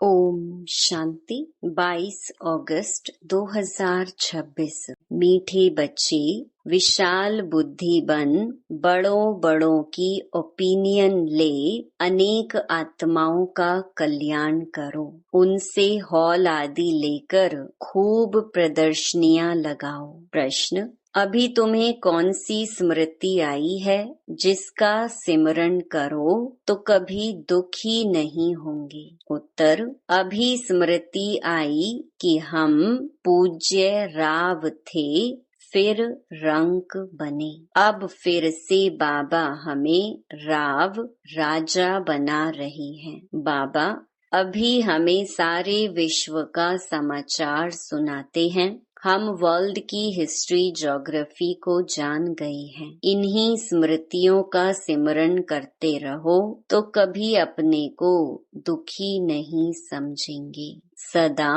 ओम शांति। 22 अगस्त 2026। मीठे बच्चे, विशाल बुद्धि बन बड़ों बड़ों की ओपिनियन ले, अनेक आत्माओं का कल्याण करो। उनसे हॉल आदि लेकर खूब प्रदर्शनियां लगाओ। प्रश्न: अभी तुम्हें कौन सी स्मृति आई है जिसका सिमरन करो तो कभी दुखी नहीं होंगे? उत्तर: अभी स्मृति आई कि हम पूज्य राव थे, फिर रंक बने। अब फिर से बाबा हमें राव राजा बना रहे हैं। बाबा अभी हमें सारे विश्व का समाचार सुनाते हैं। हम वर्ल्ड की हिस्ट्री ज्योग्राफी को जान गए हैं। इन्हीं स्मृतियों का सिमरन करते रहो तो कभी अपने को दुखी नहीं समझेंगे, सदा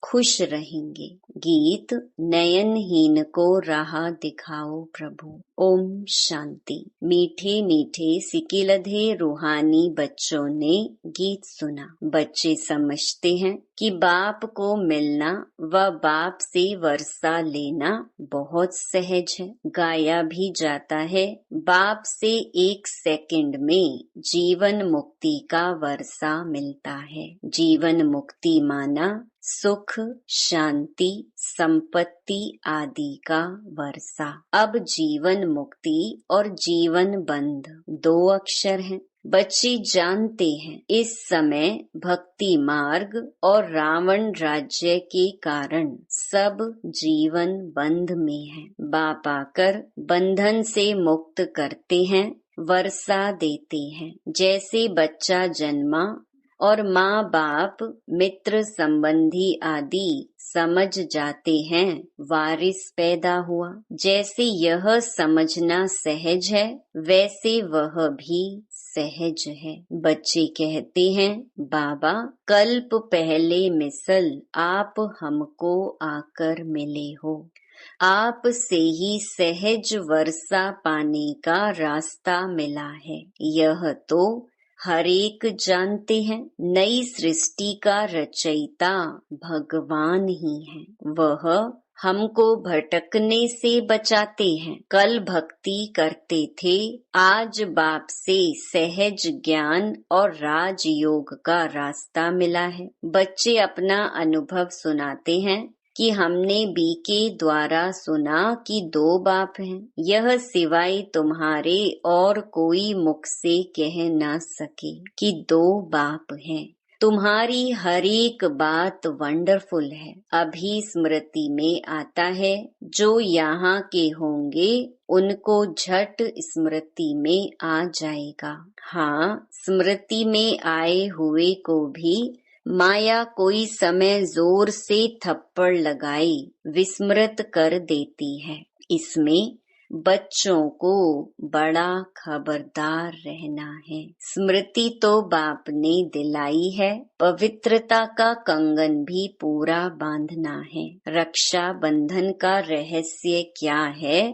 खुश रहेंगे। गीत: नयनहीन को राह दिखाओ प्रभु। ओम शांति। मीठे मीठे सिकिलधे रूहानी बच्चों ने गीत सुना। बच्चे समझते हैं कि बाप को मिलना व बाप से वर्षा लेना बहुत सहज है। गाया भी जाता है, बाप से 1 सेकंड में जीवन मुक्ति का वर्षा मिलता है। जीवन मुक्ति माना सुख, शांति, संपत्ति आदि का वर्षा। अब जीवन मुक्ति और जीवन बंध 2 अक्षर हैं। बच्चे जानते हैं इस समय भक्ति मार्ग और रावण राज्य के कारण सब जीवन बंध में है। बाप आकर बंधन से मुक्त करते हैं, वर्षा देते हैं। जैसे बच्चा जन्मा और माँ बाप मित्र संबंधी आदि समझ जाते हैं, वारिस पैदा हुआ। जैसे यह समझना सहज है, वैसे वह भी सहज है। बच्चे कहते हैं, बाबा कल्प पहले मिसल आप हमको आकर मिले हो। आप से ही सहज वर्षा पाने का रास्ता मिला है। यह तो हर एक जानते हैं, नई सृष्टि का रचयिता भगवान ही है। वह हमको भटकने से बचाते हैं। कल भक्ति करते थे, आज बाप से सहज ज्ञान और राजयोग का रास्ता मिला है। बच्चे अपना अनुभव सुनाते हैं कि हमने बी के द्वारा सुना कि 2 बाप हैं। यह सिवाय तुम्हारे और कोई मुख से कह ना सके कि 2 बाप हैं। तुम्हारी हर एक बात वंडरफुल है। अभी स्मृति में आता है, जो यहाँ के होंगे उनको झट स्मृति में आ जाएगा। हाँ, स्मृति में आए हुए को भी माया कोई समय जोर से थप्पड़ लगाई विस्मृत कर देती है। इसमें बच्चों को बड़ा खबरदार रहना है। स्मृति तो बाप ने दिलाई है, पवित्रता का कंगन भी पूरा बांधना है। रक्षा बंधन का रहस्य क्या है,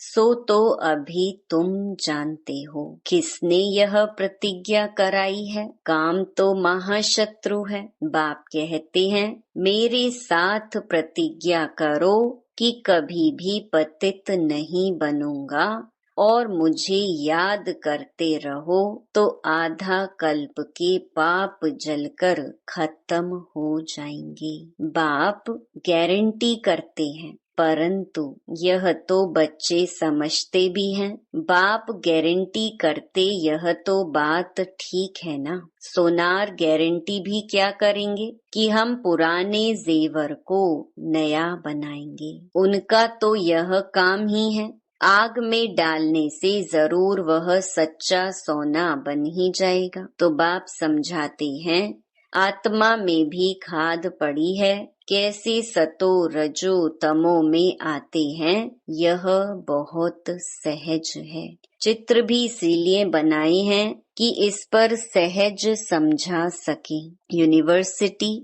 सो तो अभी तुम जानते हो। किसने यह प्रतिज्ञा कराई है? काम तो महाशत्रु है। बाप कहते हैं, मेरे साथ प्रतिज्ञा करो कि कभी भी पतित नहीं बनूंगा और मुझे याद करते रहो तो आधा कल्प के पाप जलकर खत्म हो जाएंगे। बाप गारंटी करते हैं, परंतु यह तो बच्चे समझते भी हैं। बाप गारंटी करते, यह तो बात ठीक है ना। सोनार गारंटी भी क्या करेंगे कि हम पुराने जेवर को नया बनाएंगे। उनका तो यह काम ही है। आग में डालने से जरूर वह सच्चा सोना बन ही जाएगा। तो बाप समझाते हैं, आत्मा में भी खाद पड़ी है। कैसे सतो रजो तमो में आते हैं, यह बहुत सहज है। चित्र भी इसीलिए बनाए हैं कि इस पर सहज समझा सके। यूनिवर्सिटी,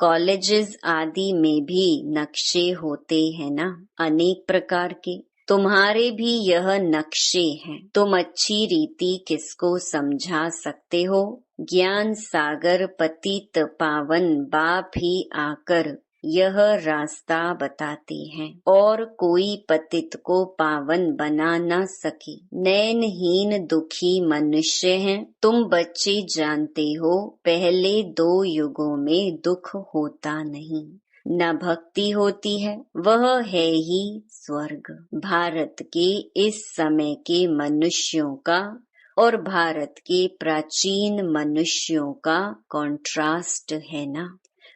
कॉलेजेस आदि में भी नक्शे होते हैं ना, अनेक प्रकार के। तुम्हारे भी यह नक्शे हैं। तुम अच्छी रीति किसको समझा सकते हो? ज्ञान सागर पतित पावन बाप ही आकर यह रास्ता बताते हैं, और कोई पतित को पावन बना न सके। नैनहीन दुखी मनुष्य हैं। तुम बच्चे जानते हो, पहले 2 युगों में दुख होता नहीं, न भक्ति होती है, वह है ही स्वर्ग। भारत के इस समय के मनुष्यों का और भारत के प्राचीन मनुष्यों का कॉन्ट्रास्ट है ना,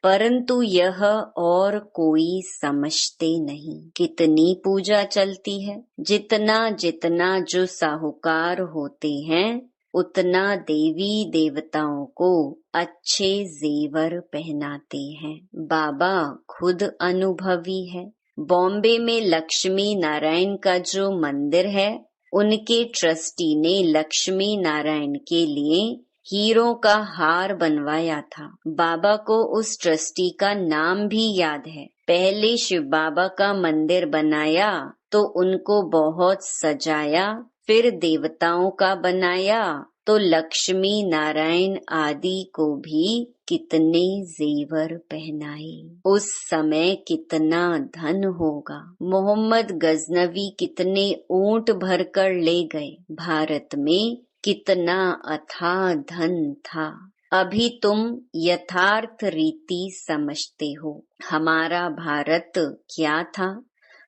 परंतु यह और कोई समझते नहीं। कितनी पूजा चलती है, जितना जितना जो साहूकार होते हैं उतना देवी देवताओं को अच्छे जेवर पहनाते हैं। बाबा खुद अनुभवी है। बॉम्बे में लक्ष्मी नारायण का जो मंदिर है, उनके ट्रस्टी ने लक्ष्मी नारायण के लिए हीरों का हार बनवाया था। बाबा को उस ट्रस्टी का नाम भी याद है। पहले शिव बाबा का मंदिर बनाया तो उनको बहुत सजाया, फिर देवताओं का बनाया तो लक्ष्मी नारायण आदि को भी कितने जेवर पहनाए। उस समय कितना धन होगा। मोहम्मद गजनवी कितने ऊंट भरकर ले गए। भारत में कितना अथाह धन था। अभी तुम यथार्थ रीति समझते हो। हमारा भारत क्या था?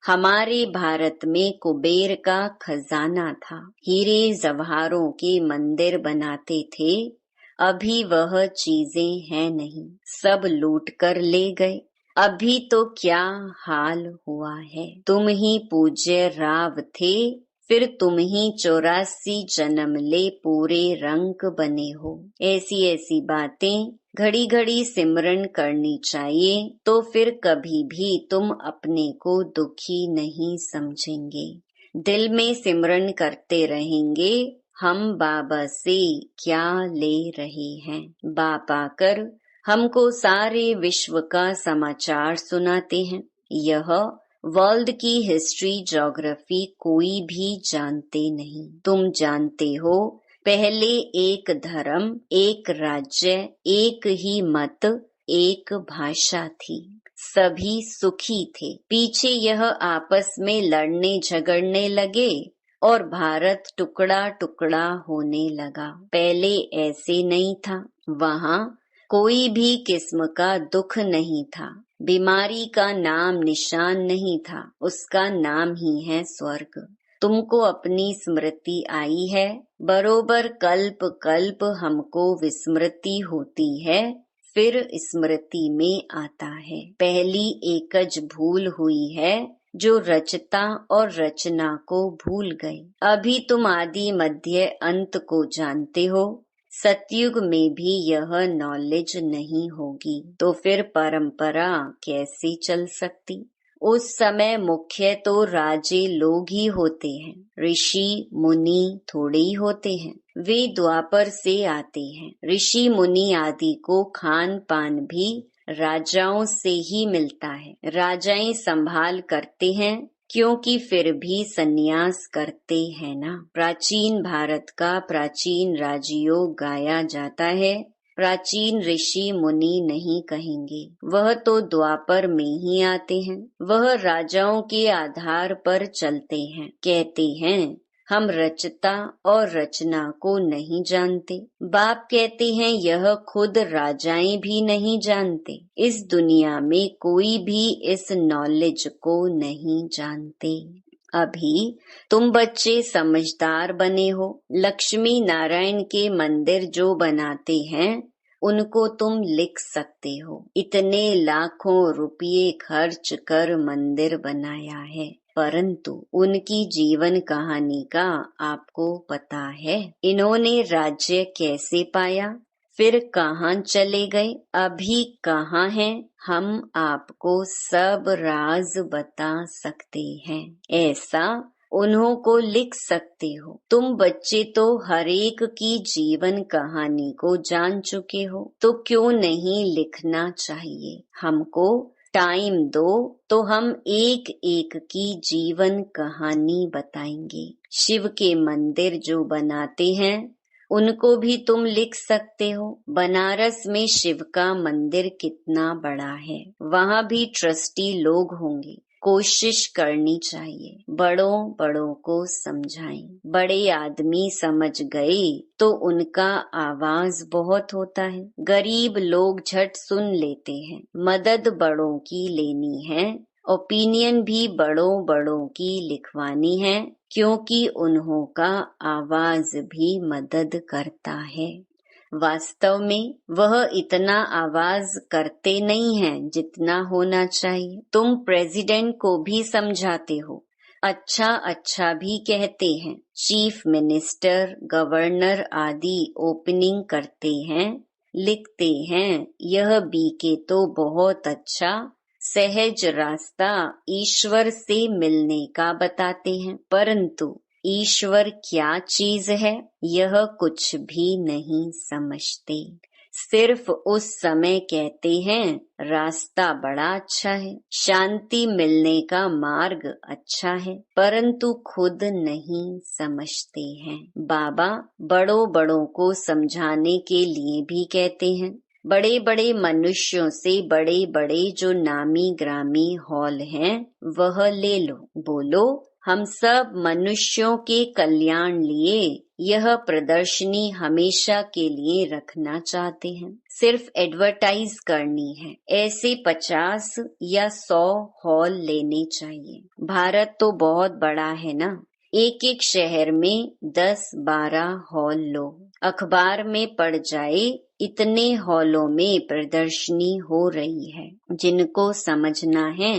हमारे भारत में कुबेर का खजाना था। हीरे जवाहरों के मंदिर बनाते थे। अभी वह चीजें हैं नहीं, सब लूट कर ले गए। अभी तो क्या हाल हुआ है। तुम ही पूज्य राव थे, फिर तुम ही 84 जन्म ले पूरे रंग बने हो। ऐसी ऐसी बातें घड़ी घड़ी सिमरन करनी चाहिए, तो फिर कभी भी तुम अपने को दुखी नहीं समझेंगे। दिल में सिमरन करते रहेंगे, हम बाबा से क्या ले रहे हैं। बाप आकर हमको सारे विश्व का समाचार सुनाते हैं। यह वर्ल्ड की हिस्ट्री ज्योग्राफी कोई भी जानते नहीं। तुम जानते हो, पहले एक धर्म, एक राज्य, एक ही मत, एक भाषा थी। सभी सुखी थे। पीछे यह आपस में लड़ने झगड़ने लगे और भारत टुकड़ा टुकड़ा होने लगा। पहले ऐसे नहीं था। वहाँ कोई भी किस्म का दुख नहीं था। बीमारी का नाम निशान नहीं था। उसका नाम ही है स्वर्ग। तुमको अपनी स्मृति आई है। बरोबर कल्प कल्प हमको विस्मृति होती है, फिर स्मृति में आता है। पहली एकज भूल हुई है, जो रचता और रचना को भूल गए। अभी तुम आदि मध्य अंत को जानते हो। सतयुग में भी यह नॉलेज नहीं होगी तो फिर परंपरा कैसे चल सकती। उस समय मुख्य तो राजे लोग ही होते हैं, ऋषि मुनि थोड़े ही होते हैं। वे द्वापर से आते हैं। ऋषि मुनि आदि को खान पान भी राजाओं से ही मिलता है। राजाएं संभाल करते हैं, क्योंकि फिर भी संन्यास करते हैं ना। प्राचीन भारत का प्राचीन राजयोग गाया जाता है। प्राचीन ऋषि मुनि नहीं कहेंगे, वह तो द्वापर में ही आते हैं। वह राजाओं के आधार पर चलते हैं। कहते हैं हम रचता और रचना को नहीं जानते। बाप कहते हैं यह खुद राजाएं भी नहीं जानते। इस दुनिया में कोई भी इस नॉलेज को नहीं जानते। अभी तुम बच्चे समझदार बने हो। लक्ष्मी नारायण के मंदिर जो बनाते हैं उनको तुम लिख सकते हो। इतने लाखों रुपये खर्च कर मंदिर बनाया है, परंतु उनकी जीवन कहानी का आपको पता है। इन्होंने राज्य कैसे पाया, फिर कहाँ चले गए, अभी कहाँ हैं, हम आपको सब राज बता सकते हैं। ऐसा उन्हों को लिख सकते हो। तुम बच्चे तो हर एक की जीवन कहानी को जान चुके हो, तो क्यों नहीं लिखना चाहिए। हमको टाइम दो तो हम एक एक की जीवन कहानी बताएंगे। शिव के मंदिर जो बनाते हैं उनको भी तुम लिख सकते हो। बनारस में शिव का मंदिर कितना बड़ा है, वहाँ भी ट्रस्टी लोग होंगे। कोशिश करनी चाहिए, बड़ों बड़ों को समझाएं। बड़े आदमी समझ गए तो उनका आवाज बहुत होता है। गरीब लोग झट सुन लेते हैं। मदद बड़ों की लेनी है, ओपिनियन भी बड़ों बड़ों की लिखवानी है, क्योंकि उन्हों का आवाज भी मदद करता है। वास्तव में वह इतना आवाज करते नहीं हैं जितना होना चाहिए। तुम प्रेसिडेंट को भी समझाते हो, अच्छा अच्छा भी कहते हैं। चीफ मिनिस्टर, गवर्नर आदि ओपनिंग करते हैं, लिखते हैं यह बीके तो बहुत अच्छा सहज रास्ता ईश्वर से मिलने का बताते हैं, परंतु ईश्वर क्या चीज है यह कुछ भी नहीं समझते। सिर्फ उस समय कहते हैं रास्ता बड़ा अच्छा है, शांति मिलने का मार्ग अच्छा है, परंतु खुद नहीं समझते हैं। बाबा बड़ों बड़ों को समझाने के लिए भी कहते हैं। बड़े बड़े मनुष्यों से बड़े बड़े जो नामी ग्रामी हॉल हैं वह ले लो, बोलो हम सब मनुष्यों के कल्याण लिए यह प्रदर्शनी हमेशा के लिए रखना चाहते हैं। सिर्फ एडवर्टाइज करनी है। ऐसे 50 या 100 हॉल लेने चाहिए। भारत तो बहुत बड़ा है ना, एक एक शहर में 10-12 हॉल लो। अखबार में पड़ जाए इतने हॉलों में प्रदर्शनी हो रही है। जिनको समझना है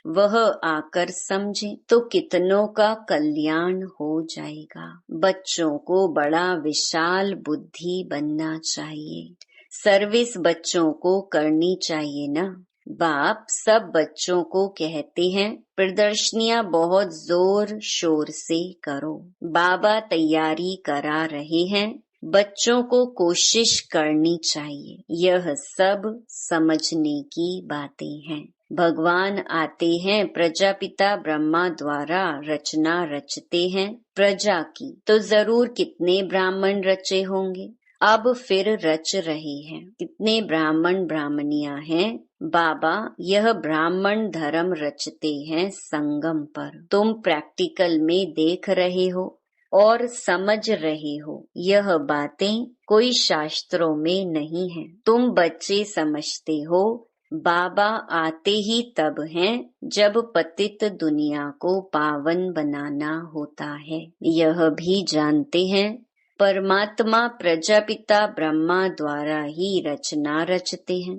वह आकर समझे तो कितनों का कल्याण हो जाएगा। बच्चों को बड़ा विशाल बुद्धि बनना चाहिए। सर्विस बच्चों को करनी चाहिए ना। बाप सब बच्चों को कहते हैं प्रदर्शनियां बहुत जोर शोर से करो। बाबा तैयारी करा रहे हैं, बच्चों को कोशिश करनी चाहिए। यह सब समझने की बातें हैं। भगवान आते हैं, प्रजापिता ब्रह्मा द्वारा रचना रचते हैं प्रजा की, तो जरूर कितने ब्राह्मण रचे होंगे। अब फिर रच रहे हैं। कितने ब्राह्मण ब्राह्मणियां हैं। बाबा यह ब्राह्मण धर्म रचते हैं संगम पर। तुम प्रैक्टिकल में देख रहे हो और समझ रहे हो। यह बातें कोई शास्त्रों में नहीं है। तुम बच्चे समझते हो बाबा आते ही तब हैं जब पतित दुनिया को पावन बनाना होता है। यह भी जानते हैं परमात्मा प्रजापिता ब्रह्मा द्वारा ही रचना रचते हैं,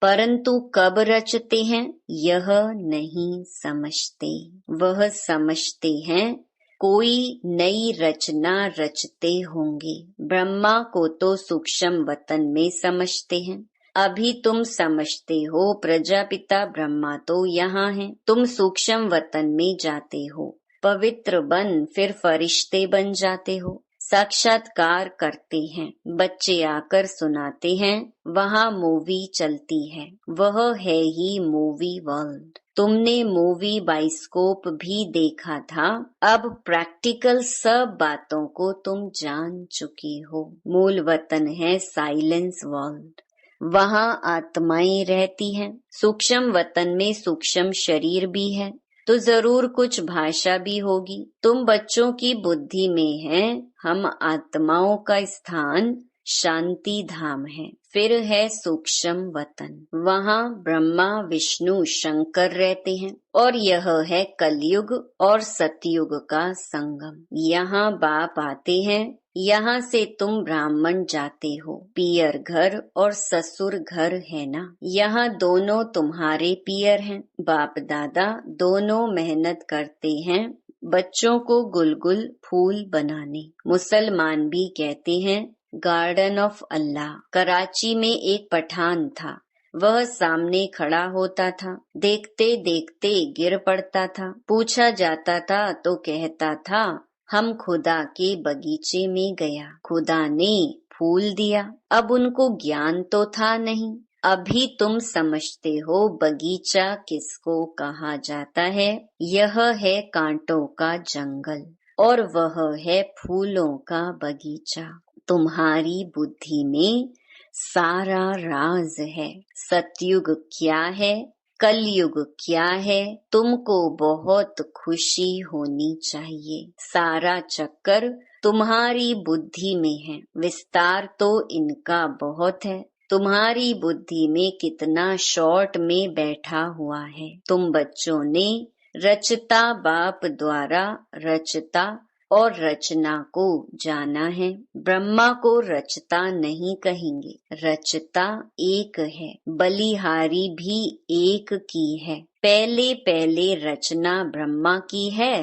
परंतु कब रचते हैं यह नहीं समझते। वह समझते हैं कोई नई रचना रचते होंगे। ब्रह्मा को तो सूक्ष्म वतन में समझते हैं। अभी तुम समझते हो प्रजापिता ब्रह्मा तो यहाँ है। तुम सूक्ष्म वतन में जाते हो, पवित्र बन फिर फरिश्ते बन जाते हो। साक्षात्कार करते हैं, बच्चे आकर सुनाते हैं, वहाँ मूवी चलती है। वह है ही मूवी वर्ल्ड। तुमने मूवी बाइस्कोप भी देखा था। अब प्रैक्टिकल सब बातों को तुम जान चुके हो। मूल वतन है साइलेंस वर्ल्ड, वहाँ आत्माएं रहती हैं। सूक्ष्म वतन में सूक्ष्म शरीर भी है, तो जरूर कुछ भाषा भी होगी। तुम बच्चों की बुद्धि में है। हम आत्माओं का स्थान शांति धाम है। फिर है सूक्ष्म वतन, वहाँ ब्रह्मा विष्णु शंकर रहते हैं, और यह है कलयुग और सतयुग का संगम। यहाँ बाप आते हैं। यहाँ से तुम ब्राह्मण जाते हो। पियर घर और ससुर घर है ना, यहाँ दोनों तुम्हारे पियर हैं। बाप दादा दोनों मेहनत करते हैं बच्चों को गुलगुल फूल बनाने। मुसलमान भी कहते हैं गार्डन ऑफ अल्लाह। कराची में एक पठान था, वह सामने खड़ा होता था, देखते देखते गिर पड़ता था। पूछा जाता था तो कहता था हम खुदा के बगीचे में गया, खुदा ने फूल दिया। अब उनको ज्ञान तो था नहीं, अभी तुम समझते हो बगीचा किसको कहा जाता है। यह है कांटों का जंगल और वह है फूलों का बगीचा। तुम्हारी बुद्धि में सारा राज है। सतयुग क्या है, कलयुग क्या है, तुमको बहुत खुशी होनी चाहिए। सारा चक्कर तुम्हारी बुद्धि में है। विस्तार तो इनका बहुत है। तुम्हारी बुद्धि में कितना शॉर्ट में बैठा हुआ है। तुम बच्चों ने रचता बाप द्वारा रचता और रचना को जाना है। ब्रह्मा को रचता नहीं कहेंगे। रचता एक है, बलिहारी भी एक की है। पहले पहले रचना ब्रह्मा की है,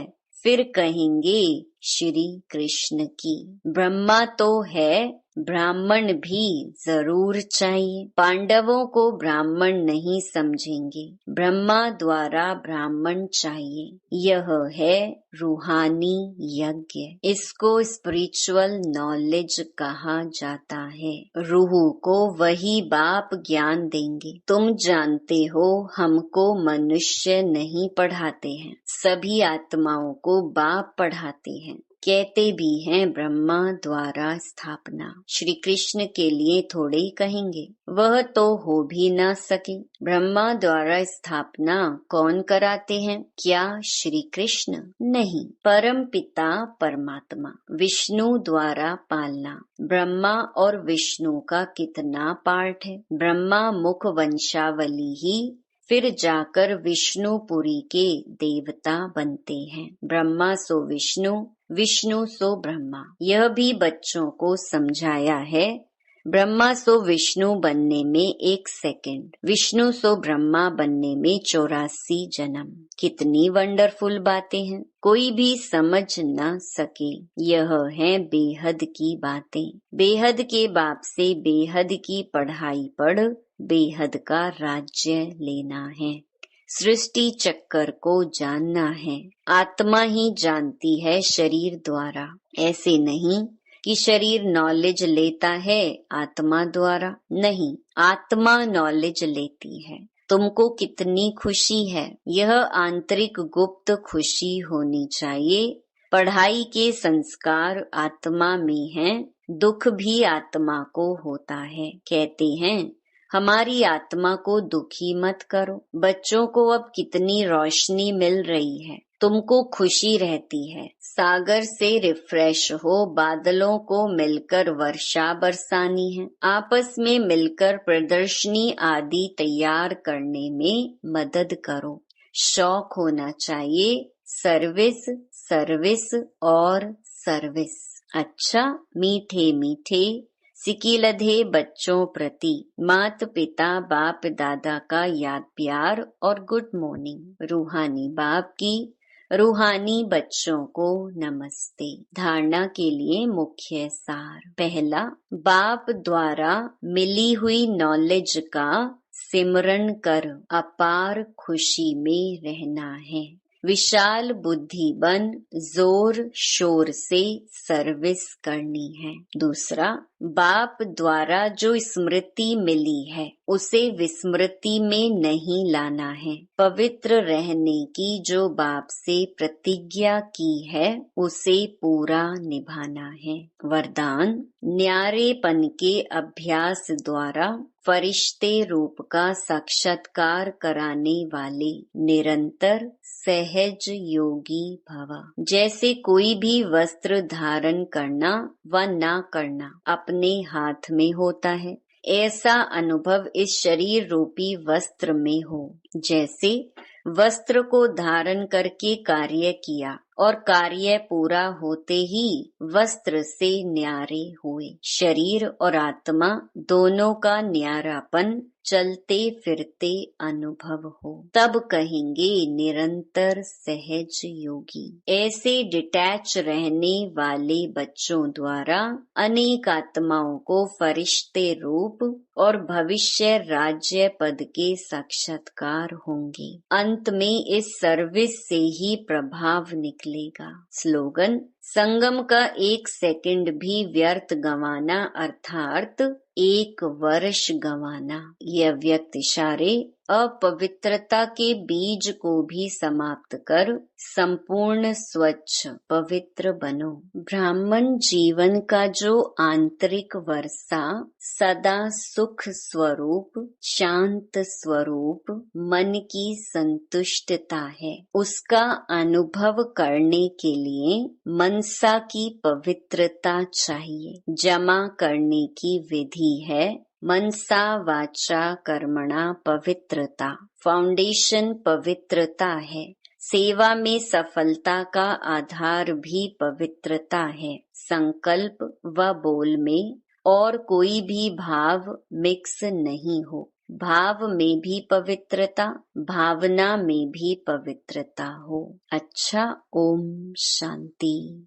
फिर कहेंगे श्री कृष्ण की। ब्रह्मा तो है, ब्राह्मण भी जरूर चाहिए। पांडवों को ब्राह्मण नहीं समझेंगे। ब्रह्मा द्वारा ब्राह्मण चाहिए। यह है रूहानी यज्ञ। इसको स्पिरिचुअल नॉलेज कहा जाता है। रूह को वही बाप ज्ञान देंगे। तुम जानते हो हमको मनुष्य नहीं पढ़ाते हैं, सभी आत्माओं को बाप पढ़ाते हैं। कहते भी हैं ब्रह्मा द्वारा स्थापना। श्री कृष्ण के लिए थोड़े ही कहेंगे, वह तो हो भी ना सके। ब्रह्मा द्वारा स्थापना कौन कराते हैं? क्या श्री कृष्ण? नहीं, परम पिता परमात्मा विष्णु द्वारा पालना। ब्रह्मा और विष्णु का कितना पार्ट है। ब्रह्मा मुख वंशावली ही फिर जाकर विष्णुपुरी के देवता बनते हैं। ब्रह्मा सो विष्णु, विष्णु सो ब्रह्मा। यह भी बच्चों को समझाया है। ब्रह्मा सो विष्णु बनने में 1 सेकंड, विष्णु सो ब्रह्मा बनने में 84 जन्म। कितनी वंडरफुल बातें हैं, कोई भी समझ न सके। यह है बेहद की बातें। बेहद के बाप से बेहद की पढ़ाई पढ़ बेहद का राज्य लेना है। सृष्टि चक्कर को जानना है। आत्मा ही जानती है शरीर द्वारा। ऐसे नहीं कि शरीर नॉलेज लेता है आत्मा द्वारा। नहीं, आत्मा नॉलेज लेती है। तुमको कितनी खुशी है। यह आंतरिक गुप्त खुशी होनी चाहिए। पढ़ाई के संस्कार आत्मा में हैं। दुख भी आत्मा को होता है। कहते हैं हमारी आत्मा को दुखी मत करो। बच्चों को अब कितनी रोशनी मिल रही है, तुमको खुशी रहती है। सागर से रिफ्रेश हो, बादलों को मिलकर वर्षा बरसानी है। आपस में मिलकर प्रदर्शनी आदि तैयार करने में मदद करो। शौक होना चाहिए सर्विस, सर्विस और सर्विस। अच्छा, मीठे मीठे सिकीलधे बच्चों प्रति मात पिता बाप दादा का याद प्यार और गुड मॉर्निंग। रूहानी बाप की रूहानी बच्चों को नमस्ते। धारणा के लिए मुख्य सार। पहला, बाप द्वारा मिली हुई नॉलेज का सिमरन कर अपार खुशी में रहना है। विशाल बुद्धि बन जोर शोर से सर्विस करनी है। दूसरा, बाप द्वारा जो स्मृति मिली है उसे विस्मृति में नहीं लाना है। पवित्र रहने की जो बाप से प्रतिज्ञा की है उसे पूरा निभाना है। वरदान, न्यारेपन के अभ्यास द्वारा फरिश्ते रूप का साक्षात्कार कराने वाले निरंतर सहज योगी भव। जैसे कोई भी वस्त्र धारण करना व ना करना अपने हाथ में होता है, ऐसा अनुभव इस शरीर रूपी वस्त्र में हो। जैसे वस्त्र को धारण करके कार्य किया और कार्य पूरा होते ही वस्त्र से न्यारे हुए। शरीर और आत्मा दोनों का न्यारापन चलते फिरते अनुभव हो, तब कहेंगे निरंतर सहज योगी। ऐसे डिटैच रहने वाले बच्चों द्वारा अनेक आत्माओं को फरिश्ते रूप और भविष्य राज्य पद के साक्षात्कार होंगे। अंत में इस सर्विस से ही प्रभाव निकलेगा। स्लोगन, संगम का 1 सेकंड भी व्यर्थ गंवाना अर्थात 1 वर्ष गंवाना। यह व्यक्त इशारे अपवित्रता के बीज को भी समाप्त कर संपूर्ण स्वच्छ पवित्र बनो। ब्राह्मण जीवन का जो आंतरिक वर्षा सदा सुख स्वरूप, शांत स्वरूप, मन की संतुष्टता है, उसका अनुभव करने के लिए मनसा की पवित्रता चाहिए। जमा करने की विधि है मनसा वाचा कर्मणा पवित्रता। फाउंडेशन पवित्रता है। सेवा में सफलता का आधार भी पवित्रता है। संकल्प व बोल में और कोई भी भाव मिक्स नहीं हो। भाव में भी पवित्रता, भावना में भी पवित्रता हो। अच्छा, ओम शांति।